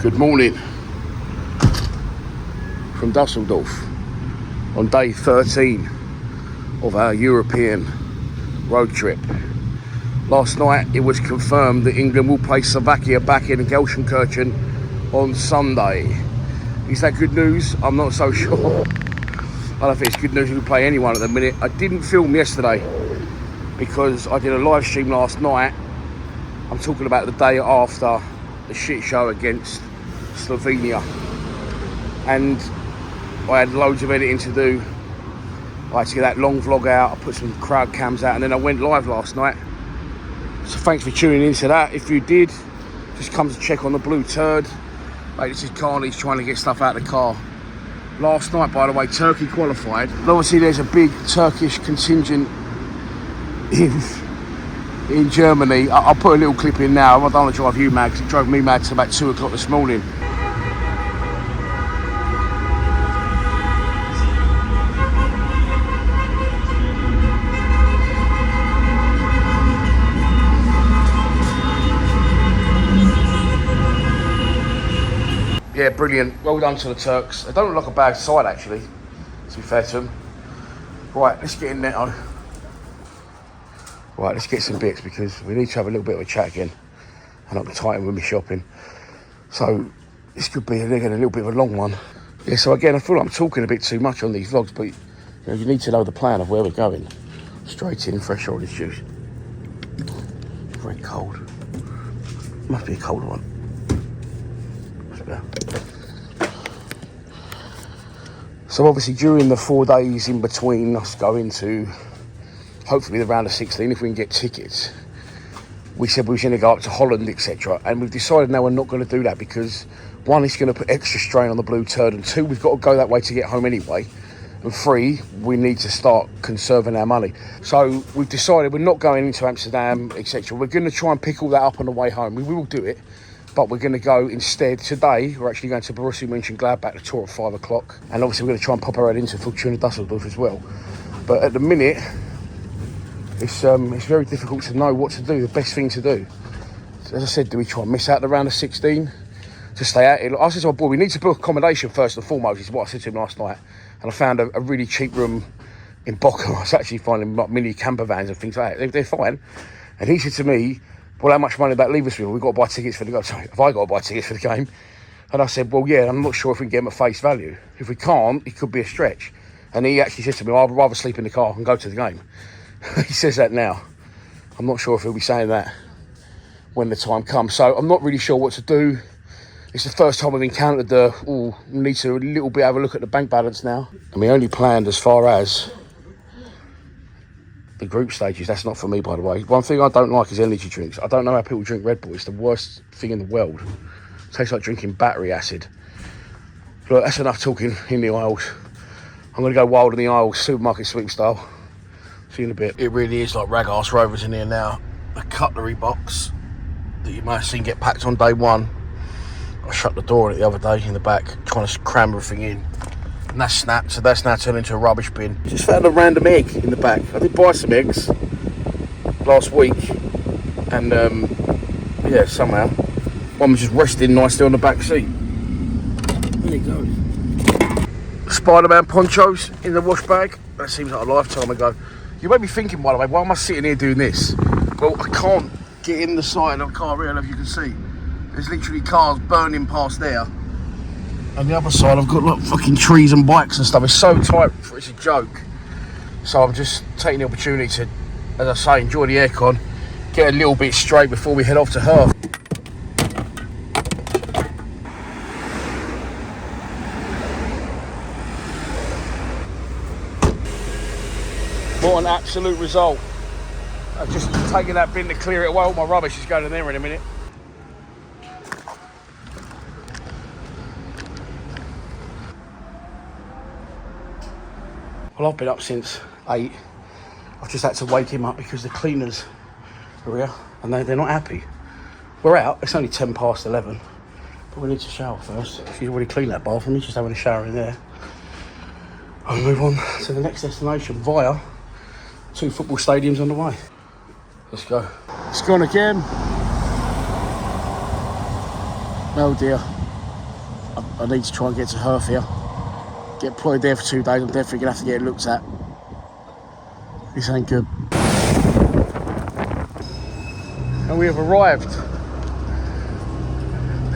Good morning from Dusseldorf on day 13 of our European road trip. Last night it was confirmed that England will play Slovakia back in Gelsenkirchen on Sunday. Is that good news? I'm not so sure. I don't think it's good news if we play anyone at the minute. I didn't film yesterday because I did a live stream last night. I'm talking about the day after the shit show against Slovenia, and I had loads of editing to do. I had to get that long vlog out, I put some crowd cams out, and then I went live last night. So thanks for tuning into that. If you did, just come to check on the blue turd. Mate, this is Carney's trying to get stuff out of the car. Last night, by the way, Turkey qualified. And obviously there's a big Turkish contingent in Germany. I'll put a little clip in now. I don't want to drive you mad, because it drove me mad till about 2 o'clock this morning. Yeah, brilliant. Well done to the Turks. They don't look like a bad side, actually, to be fair to them. Right, let's get in there. Right, let's get some bits, because we need to have a little bit of a chat again. And I'm tight with my shopping. So, this could be, again, a little bit of a long one. Yeah, so again, I feel like I'm talking a bit too much on these vlogs, but you need to know the plan of where we're going. Straight in, fresh orange juice. Very cold. Must be a colder one. So obviously during the 4 days in between us going to hopefully the round of 16, if we can get tickets, we said we was going to go up to Holland, etc. And we've decided now we're not going to do that, because one, it's going to put extra strain on the blue turd, and two, we've got to go that way to get home anyway, and three, we need to start conserving our money. So we've decided we're not going into Amsterdam, etc. We're going to try and pick all that up on the way home. We will do it. But we're going to go instead today. We're actually going to Borussia Mönchengladbach, the tour at 5 o'clock. And obviously we're going to try and pop our head into Fortuna Dusseldorf as well. But at the minute, it's very difficult to know what to do, the best thing to do. So as I said, do we try and miss out the round of 16 to stay out here? I said to my boy, we need to book accommodation first and foremost, is what I said to him last night. And I found a really cheap room in Bochum. I was actually finding like mini camper vans and things like that. They're fine. And he said to me, well, how much money did that leave us with? We've got to buy tickets for the game. Sorry, have I got to buy tickets for the game? And I said, well, yeah, I'm not sure if we can get them at face value. If we can't, it could be a stretch. And he actually says to me, I'd rather sleep in the car and go to the game. He says that now. I'm not sure if he'll be saying that when the time comes. So I'm not really sure what to do. It's the first time we've encountered we need to a little bit have a look at the bank balance now. And we only planned as far as the group stages. That's not for me, by the way. One thing I don't like is energy drinks. I don't know how people drink Red Bull. It's the worst thing in the world. It tastes like drinking battery acid. Look, that's enough talking in the aisles. I'm going to go wild in the aisles, supermarket sweep style. See you in a bit. It really is like rag-ass rovers in here now. A cutlery box that you might have seen get packed on day one. I shut the door on it the other day in the back, trying to cram everything in. And that's snapped, so that's now turned into a rubbish bin. Just found a random egg in the back. I did buy some eggs last week, and yeah, somehow one was just resting nicely on the back seat. There you go. Spider-Man ponchos in the wash bag. That seems like a lifetime ago. You may be thinking, by the way, why am I sitting here doing this? Well, I can't get in the side of the car real, if you can see. There's literally cars burning past there. And the other side, I've got like fucking trees and bikes and stuff. It's so tight, it's a joke. So I'm just taking the opportunity to, as I say, enjoy the aircon, get a little bit straight before we head off to Hurth. What an absolute result. I've just taken that bin to clear it away. All my rubbish is going in there in a minute. Well, I've been up since 8. I've just had to wake him up because the cleaners are here and they're not happy. We're out, it's only 10 past 11, but we need to shower first. She's already cleaned that bathroom, he's just having a shower in there. I'll move on to the next destination via 2 football stadiums on the way. Let's go. It's gone again. Oh dear. I need to try and get to Hurth here. Get employed there for 2 days. I'm definitely going to have to get it looked at. This ain't good. And we have arrived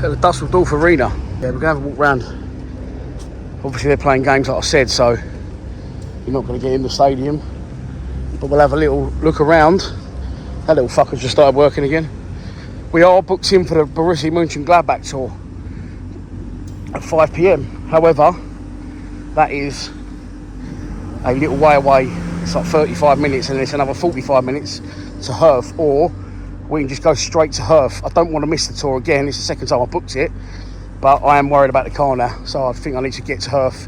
at the Dusseldorf Arena. Yeah, we're going to have a walk round. Obviously they're playing games like I said, so you're not going to get in the stadium. But we'll have a little look around. That little fucker's just started working again. We are booked in for the Borussia Mönchengladbach tour at 5 p.m. However, that is a little way away. It's like 35 minutes and it's another 45 minutes to Hurth, or we can just go straight to Hurth. I don't want to miss the tour again. It's the second time I booked it, but I am worried about the car now, so I think I need to get to Hurth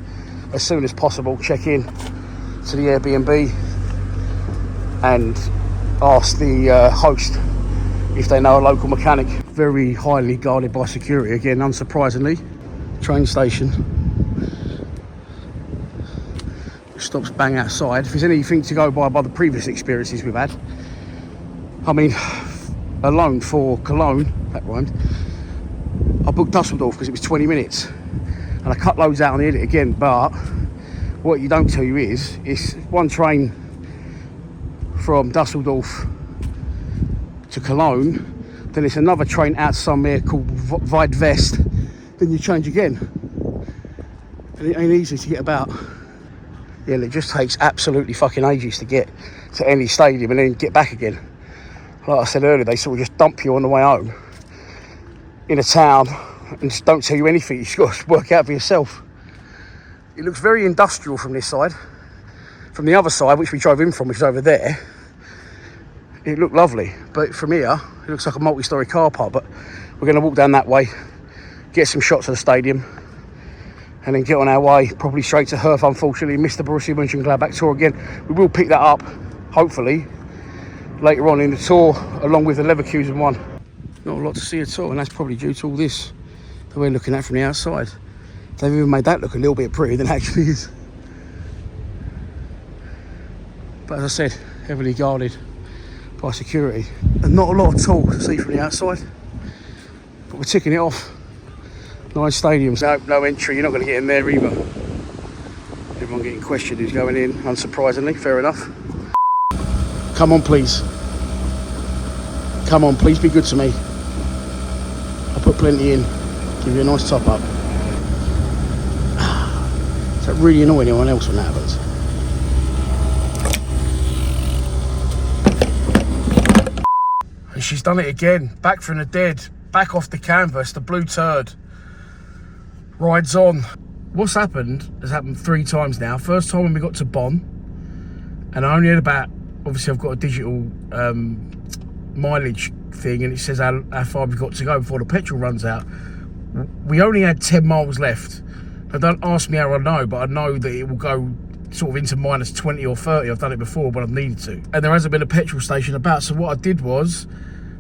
as soon as possible, check in to the Airbnb and ask the host if they know a local mechanic. Very highly guarded by security again, unsurprisingly. Train station. Stops bang outside. If there's anything to go by the previous experiences we've had, I mean, alone for Cologne, that rhymed, I booked Dusseldorf because it was 20 minutes and I cut loads out on the edit again, but what you don't tell you is it's one train from Dusseldorf to Cologne, then it's another train out somewhere called Weidwest, then you change again, and it ain't easy to get about. Yeah, it just takes absolutely fucking ages to get to any stadium and then get back again. Like I said earlier, they sort of just dump you on the way home in a town and just don't tell you anything. You've got to work out for yourself. It looks very industrial from this side. From the other side, which we drove in from, which is over there, it looked lovely. But from here, it looks like a multi-storey car park. But we're going to walk down that way, get some shots of the stadium, and then get on our way, probably straight to Hurth. Unfortunately, missed the Borussia Mönchengladbach tour again. We will pick that up, hopefully, later on in the tour, along with the Leverkusen one. Not a lot to see at all, and that's probably due to all this that we're looking at from the outside. They've even made that look a little bit prettier than it actually is. But as I said, heavily guarded by security. And not a lot at all to see from the outside. But we're ticking it off. 9 stadiums, no entry, you're not going to get in there either. Everyone getting questioned who's going in, unsurprisingly, fair enough. Come on, please. Come on, please be good to me. I'll put plenty in, give you a nice top up. Does that really annoy anyone else when that happens? And she's done it again, back from the dead, back off the canvas, the blue turd. Rides on. What's happened has happened 3 times now. First time when we got to Bonn, and I only had about, obviously I've got a digital mileage thing and it says how far we've got to go before the petrol runs out. We only had 10 miles left. Now don't ask me how I know, but I know that it will go sort of into minus 20 or 30. I've done it before when I've needed to. And there hasn't been a petrol station about, so what I did was,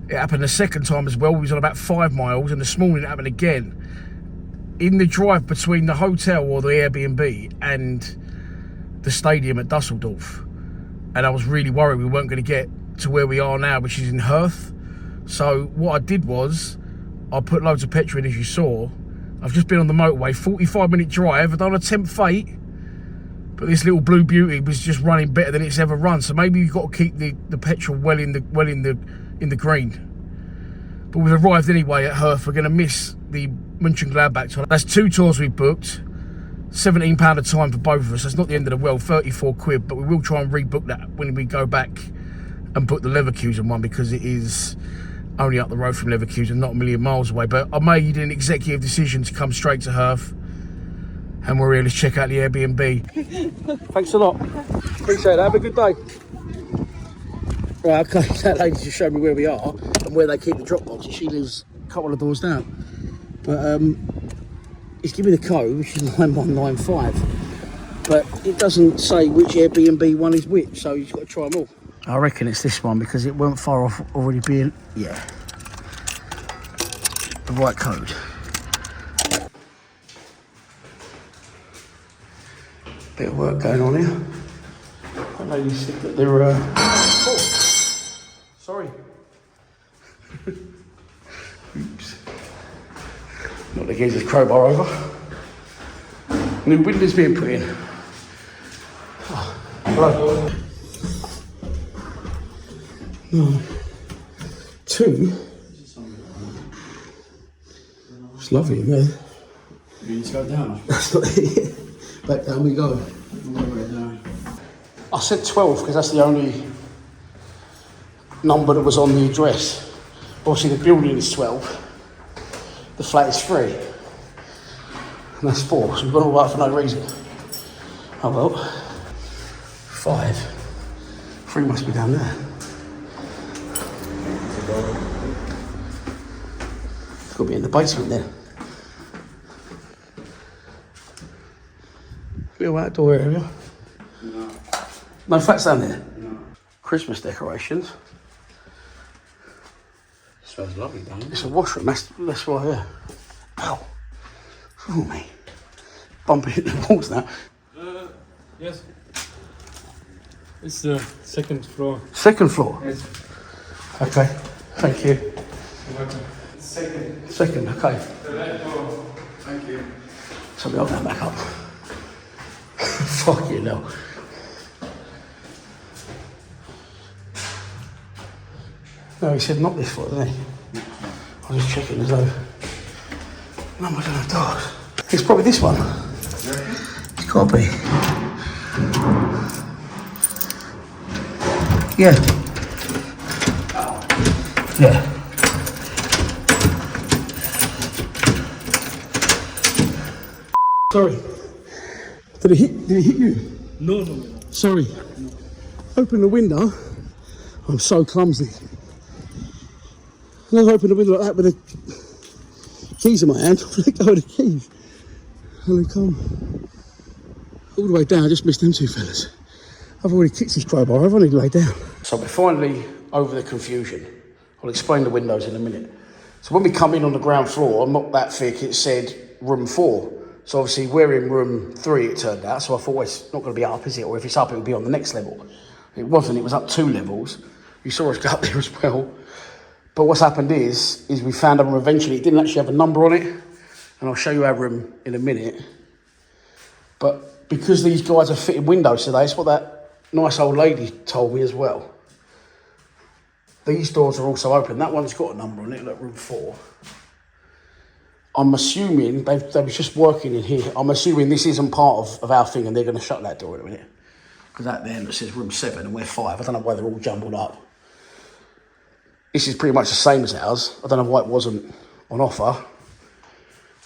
it happened the second time as well. We was on about 5 miles, and this morning it happened again. In the drive between the hotel or the Airbnb and the stadium at Dusseldorf, and I was really worried we weren't going to get to where we are now, which is in Hurth. So what I did was I put loads of petrol in, as you saw. I've just been on the motorway, 45-minute drive. I don't want to tempt fate, but this little blue beauty was just running better than it's ever run. So maybe you've got to keep the petrol well in the green. But we've arrived anyway at Hurth. We're going to miss the Mönchengladbach tour. That's 2 tours we've booked. £17 a time for both of us. That's not the end of the world, 34 quid. But we will try and rebook that when we go back and book the Leverkusen one, because it is only up the road from Leverkusen, not a million miles away. But I made an executive decision to come straight to Hurth, and we're here to check out the Airbnb. Thanks a lot. Appreciate it. Have a good day. Right, okay, that lady just showed me where we are and where they keep the drop boxes. She lives a couple of doors down. But it's giving me the code, which is 9195. But it doesn't say which Airbnb one is which, so you've got to try them all. I reckon it's this one because it weren't far off already being, yeah, the right code. Bit of work going on here. That lady said that they're, oh, sorry. Oops. Not the geezer's crowbar over. New windows being put in. Oh, hello. No. 2. It's lovely, man. You need to go down. That's not it. Back down we go. I said 12 because that's the only number that was on the address. Obviously the building is 12. The flat is 3. And that's 4, so we've got all right for no reason. Oh well. 5. 3 must be down there. It's got to be in the basement then. Little outdoor area. No. No flats down there? No. Christmas decorations. Smells lovely, don't it? It's a washroom, that's right here. Ow. What's wrong with me? Bumping into the walls now. Yes. It's the second floor. Second floor? Yes. Okay, thank you. You're welcome. Second. Second, okay. The left floor. Thank you. So we'll go back up. Fuck you know. No, he said not this floor, didn't he? I was just checking as though numbers on the doors. It's probably this one. It's got to be. Yeah. Yeah. Sorry. Did it hit you? No. Sorry. No. Open the window. I'm so clumsy. And I open the window like that with the keys in my hand. I let go of the keys. And they come all the way down. I just missed them 2 fellas. I've already kicked this crowbar. I've only laid down. So we're finally over the confusion. I'll explain the windows in a minute. So when we come in on the ground floor, I'm not that thick, it said room 4. So obviously we're in room 3, it turned out. So I thought, well, it's not going to be up, is it? Or if it's up, it'll be on the next level. It wasn't, it was up 2 levels. You saw us go up there as well. But what's happened is we found a room eventually. It didn't actually have a number on it. And I'll show you our room in a minute. But because these guys are fitting windows today, it's what that nice old lady told me as well. These doors are also open. That one's got a number on it, look, room 4. I'm assuming, they was just working in here. I'm assuming this isn't part of our thing and they're going to shut that door in a minute. Because that there says room 7 and we're 5. I don't know why they're all jumbled up. This is pretty much the same as ours. I don't know why it wasn't on offer.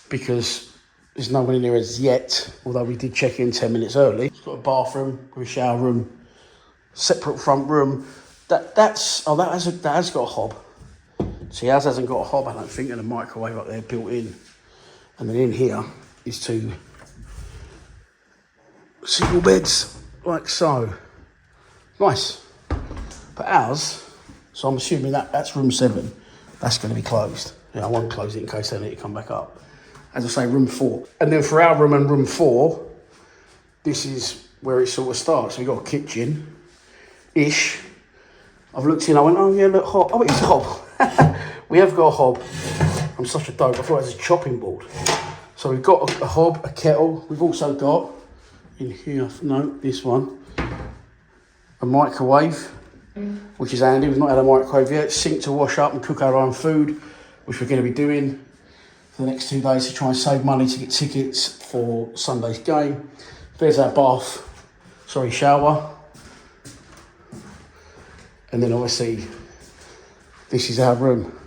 Because there's no one in here as yet. Although we did check in 10 minutes early. It's got a bathroom with a shower room. Separate front room. That has got a hob. See, ours hasn't got a hob, I don't think, and a microwave up there built in. And then in here is 2 single beds, like so. Nice. But ours, so I'm assuming that's room 7. That's going to be closed. Yeah, I won't close it in case they need to come back up. As I say, room 4. And then for our room and room 4, this is where it sort of starts. So we've got a kitchen-ish. I've looked in, I went, oh yeah, look, hob. Oh, it's a hob. We have got a hob. I'm such a dope. I thought it was a chopping board. So we've got a hob, a kettle. We've also got, in here, no, this one, a microwave, which is handy. We've not had a microwave yet. Sink to wash up and cook our own food, which we're going to be doing for the next 2 days to try and save money to get tickets for Sunday's game. There's our shower. And then obviously, this is our room.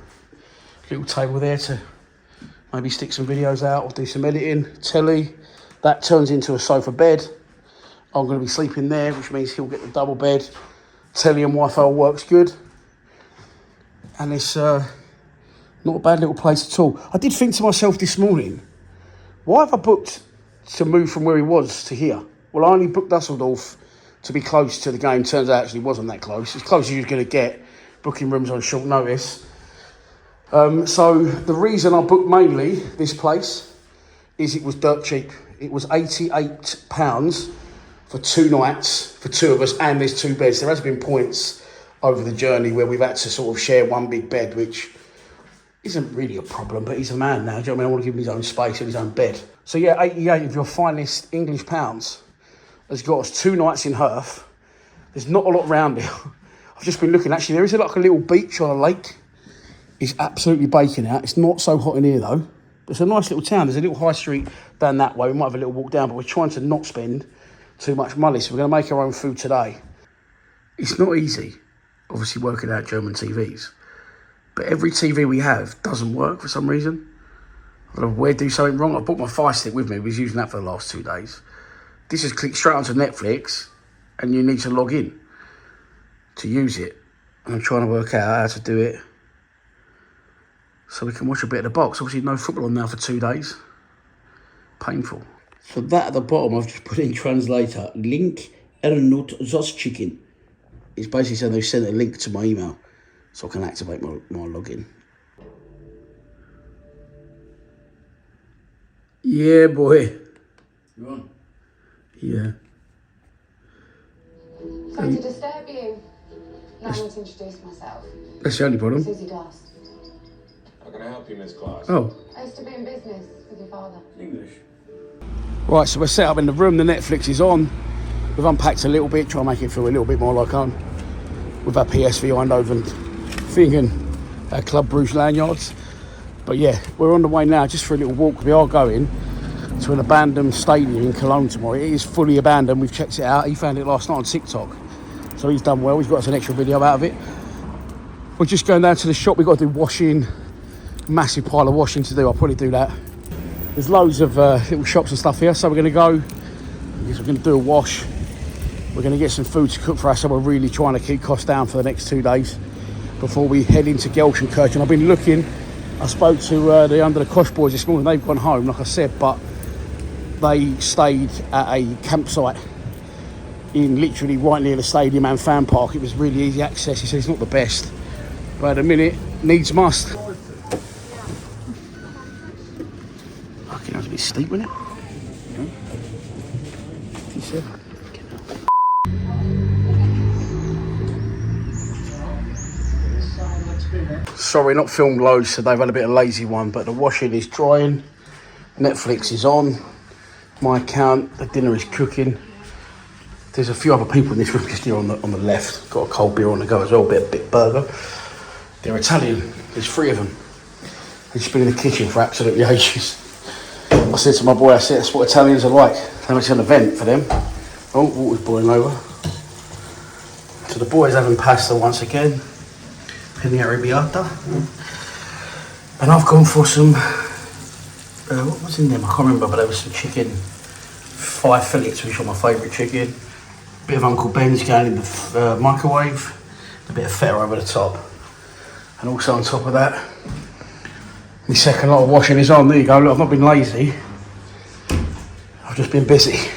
Little table there to maybe stick some videos out or do some editing. Telly, that turns into a sofa bed. I'm going to be sleeping there, which means he'll get the double bed. Telly and Wi-Fi all works good. And it's not a bad little place at all. I did think to myself this morning, why have I booked to move from where he was to here? Well, I only booked Dusseldorf to be close to the game. Turns out actually wasn't that close. As close as you're going to get booking rooms on short notice. So the reason I booked mainly this place is it was dirt cheap. It was £88 for 2 nights for 2 of us, and there's 2 beds. There has been points over the journey where we've had to sort of share one big bed, which isn't really a problem, but he's a man now. Do you know what I mean? I want to give him his own space and his own bed. So yeah, 88 of your finest English pounds has got us 2 nights in Hurth. There's not a lot around here. I've just been looking. Actually, there is like a little beach on a lake. It's absolutely baking out. It's not so hot in here though. It's a nice little town. There's a little high street down that way. We might have a little walk down, but we're trying to not spend too much money. So we're going to make our own food today. It's not easy, obviously, working out German TVs. But every TV we have doesn't work for some reason. I don't know where to do something wrong. I brought my Fire Stick with me. I was using that for the last 2 days. This is clicked straight onto Netflix, and you need to log in to use it. And I'm trying to work out how to do it so we can watch a bit of the box. Obviously, no football on now for 2 days. Painful. For that at the bottom, I've just put in translator. Link Ernut Chicken. It's basically saying they've sent a link to my email so I can activate my login. Yeah, boy. You on? Yeah. Sorry to disturb you. Now I need to introduce myself. That's the only problem. Susie Glass. How can I help you, Miss Glass? Oh. I used to be in business with your father. English. Right, so we're set up in the room. The Netflix is on. We've unpacked a little bit, try and make it feel a little bit more like home. With our PSV Eindhoven thing and our Club Bruges lanyards. But yeah, we're on the way now just for a little walk. We are going to an abandoned stadium in Cologne tomorrow. It is fully abandoned. We've checked it out. He found it last night on TikTok. So he's done well. He's got us an extra video out of it. We're just going down to the shop. We've got to do washing. Massive pile of washing to do. I'll probably do that. There's loads of little shops and stuff here. So we're going to go. I guess we're going to do a wash. We're going to get some food to cook for us. So we're really trying to keep costs down for the next 2 days before we head into Gelsenkirchen. I've been looking. I spoke to the Under the Kosh boys this morning. They've gone home, like I said, but they stayed at a campsite in literally right near the stadium and fan park. It was really easy access. He said it's not the best, but at a minute, needs must. Fucking hell, it's a bit steep, wasn't it? Yeah. 57. Sorry, not filmed loads today. I've had a bit of a lazy one, but the washing is drying. Netflix is on. My account, the dinner is cooking. There's a few other people in this room just here on the left. Got a cold beer on the go as well, a bit burger. They're Italian. There's 3 of them. They've just been in the kitchen for absolutely ages. I said to my boy, I said, that's what Italians are like. They make an event for them. Oh, water's boiling over. So the boys having pasta once again. Penne arrabbiata. And I've gone for some, what was in them? I can't remember, but there was some chicken. 5 fillets, which are my favourite chicken. Bit of Uncle Ben's going in the microwave. A bit of feta over the top. And also on top of that, my second lot of washing is on. There you go. Look, I've not been lazy. I've just been busy.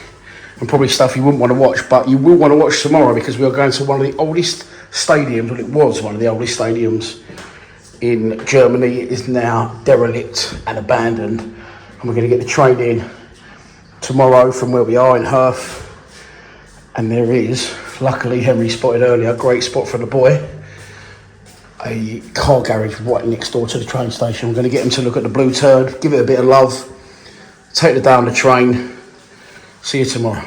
And probably stuff you wouldn't want to watch, but you will want to watch tomorrow because we are going to one of the oldest stadiums. Well, it was one of the oldest stadiums in Germany. It is now derelict and abandoned. And we're going to get the train in tomorrow from where we are in Hurth. And there is, luckily Henry spotted earlier, a great spot for the boy. A car garage right next door to the train station. We're going to get him to look at the blue turd, give it a bit of love, take it down the train. See you tomorrow.